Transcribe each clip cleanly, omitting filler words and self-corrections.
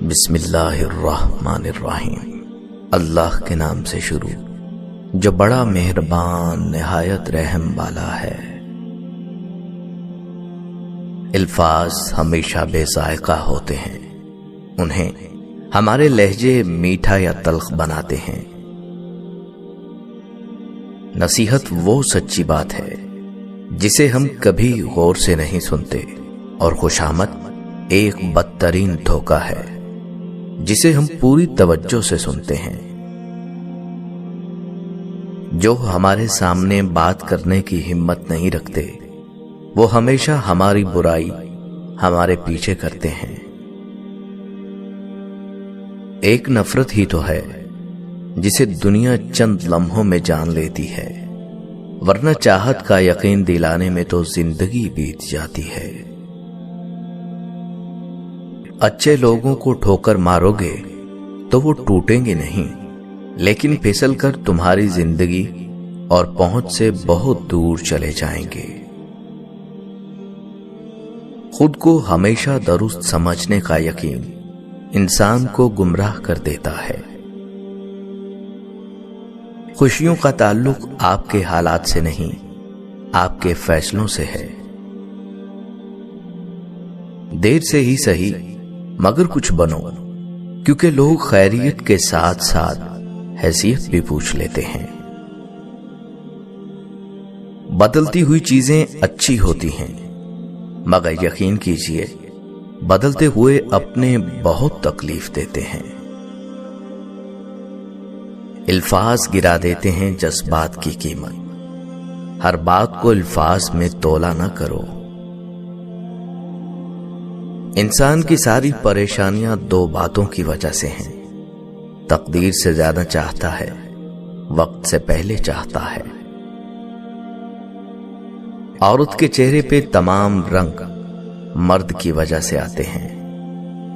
بسم اللہ الرحمن الرحیم۔ اللہ کے نام سے شروع جو بڑا مہربان نہایت رحم والا ہے۔ الفاظ ہمیشہ بے ذائقہ ہوتے ہیں، انہیں ہمارے لہجے میٹھا یا تلخ بناتے ہیں۔ نصیحت وہ سچی بات ہے جسے ہم کبھی غور سے نہیں سنتے، اور خوشامد ایک بدترین دھوکہ ہے جسے ہم پوری توجہ سے سنتے ہیں۔ جو ہمارے سامنے بات کرنے کی ہمت نہیں رکھتے، وہ ہمیشہ ہماری برائی ہمارے پیچھے کرتے ہیں۔ ایک نفرت ہی تو ہے جسے دنیا چند لمحوں میں جان لیتی ہے، ورنہ چاہت کا یقین دلانے میں تو زندگی بیت جاتی ہے۔ اچھے لوگوں کو ٹھوکر مارو گے تو وہ ٹوٹیں گے نہیں، لیکن پھسل کر تمہاری زندگی اور پہنچ سے بہت دور چلے جائیں گے۔ خود کو ہمیشہ درست سمجھنے کا یقین انسان کو گمراہ کر دیتا ہے۔ خوشیوں کا تعلق آپ کے حالات سے نہیں، آپ کے فیصلوں سے ہے۔ دیر سے ہی صحیح مگر کچھ بنو، کیونکہ لوگ خیریت کے ساتھ ساتھ حیثیت بھی پوچھ لیتے ہیں۔ بدلتی ہوئی چیزیں اچھی ہوتی ہیں، مگر یقین کیجئے بدلتے ہوئے اپنے بہت تکلیف دیتے ہیں۔ الفاظ گرا دیتے ہیں جذبات کی قیمت، ہر بات کو الفاظ میں تولا نہ کرو۔ انسان کی ساری پریشانیاں دو باتوں کی وجہ سے ہیں، تقدیر سے زیادہ چاہتا ہے، وقت سے پہلے چاہتا ہے۔ عورت کے چہرے پہ تمام رنگ مرد کی وجہ سے آتے ہیں،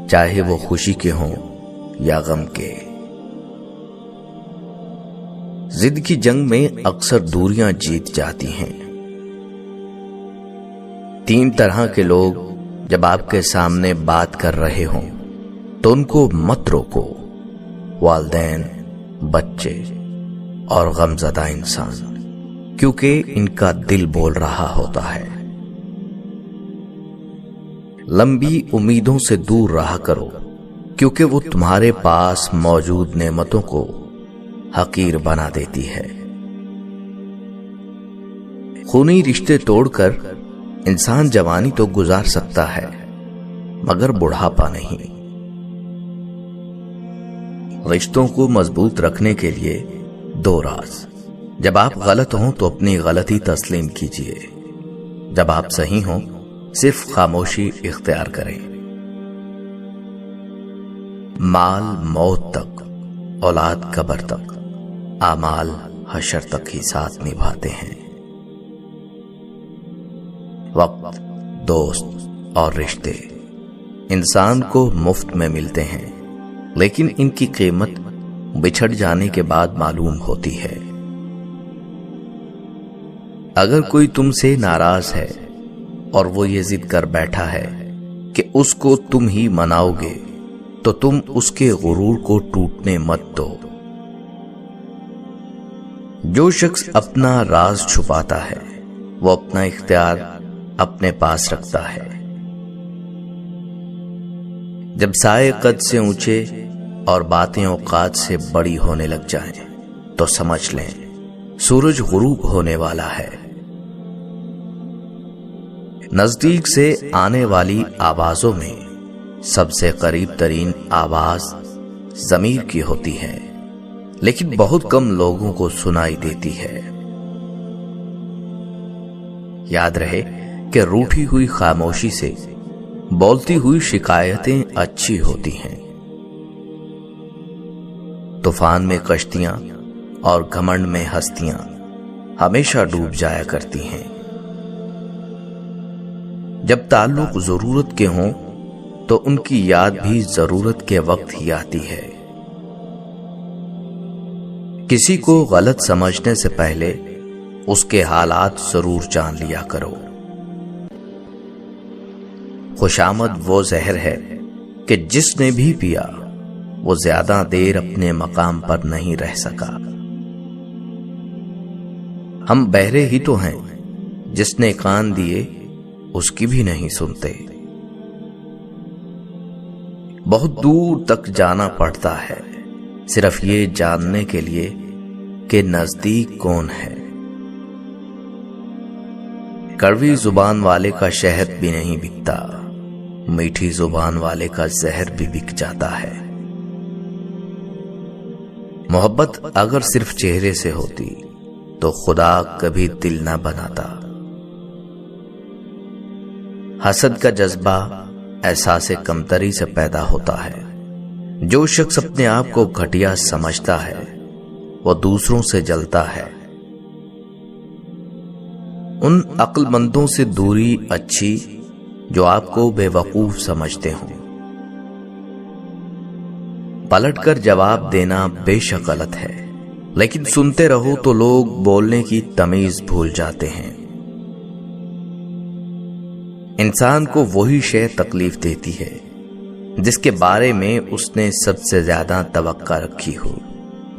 چاہے وہ خوشی کے ہوں یا غم کے۔ ضد کی جنگ میں اکثر دوریاں جیت جاتی ہیں۔ تین طرح کے لوگ جب آپ کے سامنے بات کر رہے ہوں تو ان کو مت روکو: والدین، بچے اور غمزدہ انسان، کیونکہ ان کا دل بول رہا ہوتا ہے۔ لمبی امیدوں سے دور رہا کرو، کیونکہ وہ تمہارے پاس موجود نعمتوں کو حقیر بنا دیتی ہے۔ خونی رشتے توڑ کر انسان جوانی تو گزار سکتا ہے، مگر بڑھاپا نہیں۔ رشتوں کو مضبوط رکھنے کے لیے دو راز: جب آپ غلط ہوں تو اپنی غلطی تسلیم کیجیے، جب آپ صحیح ہوں صرف خاموشی اختیار کریں۔ مال موت تک، اولاد قبر تک، اعمال حشر تک ہی ساتھ نبھاتے ہیں۔ وقت، دوست اور رشتے انسان کو مفت میں ملتے ہیں، لیکن ان کی قیمت بچھڑ جانے کے بعد معلوم ہوتی ہے۔ اگر کوئی تم سے ناراض ہے اور وہ یہ ضد کر بیٹھا ہے کہ اس کو تم ہی مناؤ گے، تو تم اس کے غرور کو ٹوٹنے مت دو۔ جو شخص اپنا راز چھپاتا ہے وہ اپنا اختیار اپنے پاس رکھتا ہے۔ جب سائے قد سے اونچے اور باتیں اوقات سے بڑی ہونے لگ جائیں تو سمجھ لیں سورج غروب ہونے والا ہے۔ نزدیک سے آنے والی آوازوں میں سب سے قریب ترین آواز ضمیر کی ہوتی ہے، لیکن بہت کم لوگوں کو سنائی دیتی ہے۔ یاد رہے کہ روٹھی ہوئی خاموشی سے بولتی ہوئی شکایتیں اچھی ہوتی ہیں۔ طوفان میں کشتیاں اور گھمنڈ میں ہستیاں ہمیشہ ڈوب جایا کرتی ہیں۔ جب تعلق ضرورت کے ہوں تو ان کی یاد بھی ضرورت کے وقت ہی آتی ہے۔ کسی کو غلط سمجھنے سے پہلے اس کے حالات ضرور جان لیا کرو۔ خوشامد وہ زہر ہے کہ جس نے بھی پیا وہ زیادہ دیر اپنے مقام پر نہیں رہ سکا۔ ہم بہرے ہی تو ہیں، جس نے کان دیے اس کی بھی نہیں سنتے۔ بہت دور تک جانا پڑتا ہے صرف یہ جاننے کے لیے کہ نزدیک کون ہے۔ کڑوی زبان والے کا شہد بھی نہیں بکتا، میٹھی زبان والے کا زہر بھی بک جاتا ہے۔ محبت اگر صرف چہرے سے ہوتی تو خدا کبھی دل نہ بناتا۔ حسد کا جذبہ احساس کمتری سے پیدا ہوتا ہے۔ جو شخص اپنے آپ کو گھٹیا سمجھتا ہے وہ دوسروں سے جلتا ہے۔ ان عقل مندوں سے دوری اچھی جو آپ کو بے وقوف سمجھتے ہوں۔ پلٹ کر جواب دینا بے شک غلط ہے، لیکن سنتے رہو تو لوگ بولنے کی تمیز بھول جاتے ہیں۔ انسان کو وہی شے تکلیف دیتی ہے جس کے بارے میں اس نے سب سے زیادہ توقع رکھی ہو،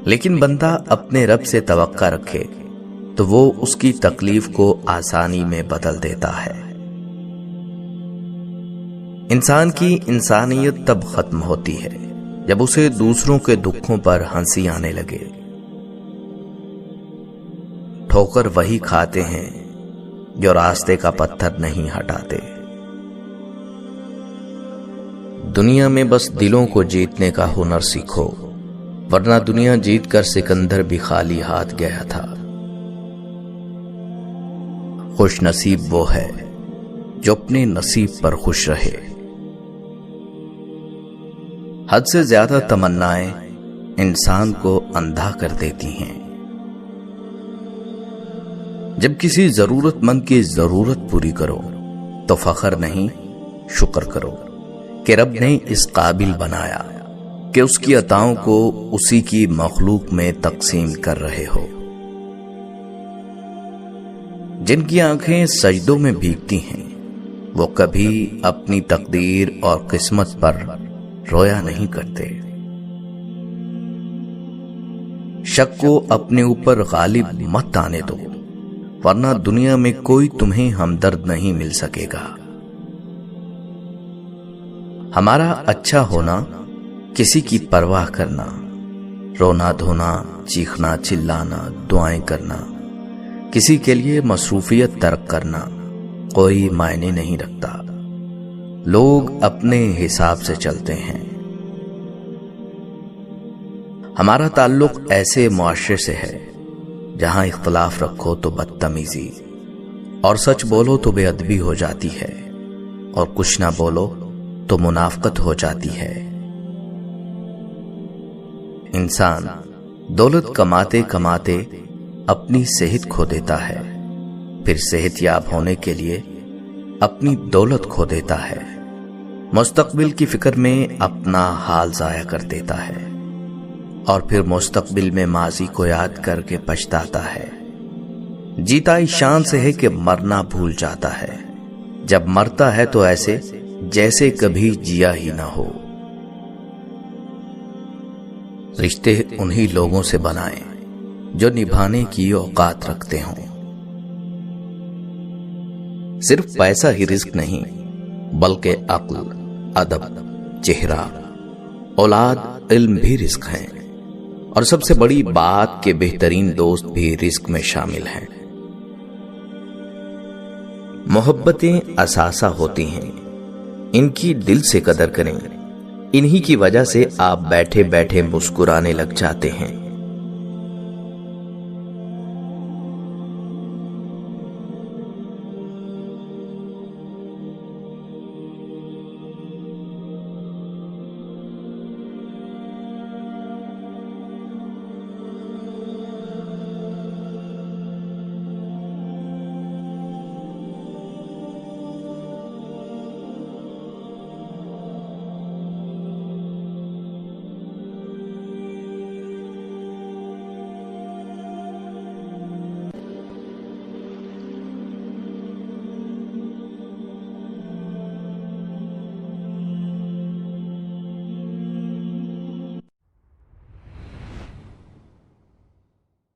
لیکن بندہ اپنے رب سے توقع رکھے تو وہ اس کی تکلیف کو آسانی میں بدل دیتا ہے۔ انسان کی انسانیت تب ختم ہوتی ہے جب اسے دوسروں کے دکھوں پر ہنسی آنے لگے۔ ٹھوکر وہی کھاتے ہیں جو راستے کا پتھر نہیں ہٹاتے۔ دنیا میں بس دلوں کو جیتنے کا ہنر سیکھو، ورنہ دنیا جیت کر سکندر بھی خالی ہاتھ گیا تھا۔ خوش نصیب وہ ہے جو اپنے نصیب پر خوش رہے۔ حد سے زیادہ تمنائیں انسان کو اندھا کر دیتی ہیں۔ جب کسی ضرورت مند کی ضرورت پوری کرو تو فخر نہیں شکر کرو کہ رب نے اس قابل بنایا کہ اس کی عطاؤں کو اسی کی مخلوق میں تقسیم کر رہے ہو۔ جن کی آنکھیں سجدوں میں بھیگتی ہیں وہ کبھی اپنی تقدیر اور قسمت پر رویا نہیں کرتے۔ شک کو اپنے اوپر غالب مت آنے دو، ورنہ دنیا میں کوئی تمہیں ہمدرد نہیں مل سکے گا۔ ہمارا اچھا ہونا، کسی کی پرواہ کرنا، رونا دھونا، چیخنا چلانا، دعائیں کرنا، کسی کے لیے مصروفیت ترک کرنا کوئی معنی نہیں رکھتا۔ لوگ اپنے حساب سے چلتے ہیں۔ ہمارا تعلق ایسے معاشرے سے ہے جہاں اختلاف رکھو تو بدتمیزی، اور سچ بولو تو بے ادبی ہو جاتی ہے، اور کچھ نہ بولو تو منافقت ہو جاتی ہے۔ انسان دولت کماتے کماتے اپنی صحت کھو دیتا ہے، پھر صحت یاب ہونے کے لیے اپنی دولت کھو دیتا ہے، مستقبل کی فکر میں اپنا حال ضائع کر دیتا ہے، اور پھر مستقبل میں ماضی کو یاد کر کے پچھتاتا ہے۔ جیتا اس شان سے ہے کہ مرنا بھول جاتا ہے، جب مرتا ہے تو ایسے جیسے کبھی جیا ہی نہ ہو۔ رشتے انہی لوگوں سے بنائیں جو نبھانے کی اوقات رکھتے ہوں۔ صرف پیسہ ہی رزق نہیں، بلکہ عقل، ادب، چہرہ، اولاد، علم بھی رزق ہیں، اور سب سے بڑی بات کہ بہترین دوست بھی رزق میں شامل ہیں۔ محبتیں اثاثہ ہوتی ہیں، ان کی دل سے قدر کریں، انہی کی وجہ سے آپ بیٹھے بیٹھے مسکرانے لگ جاتے ہیں۔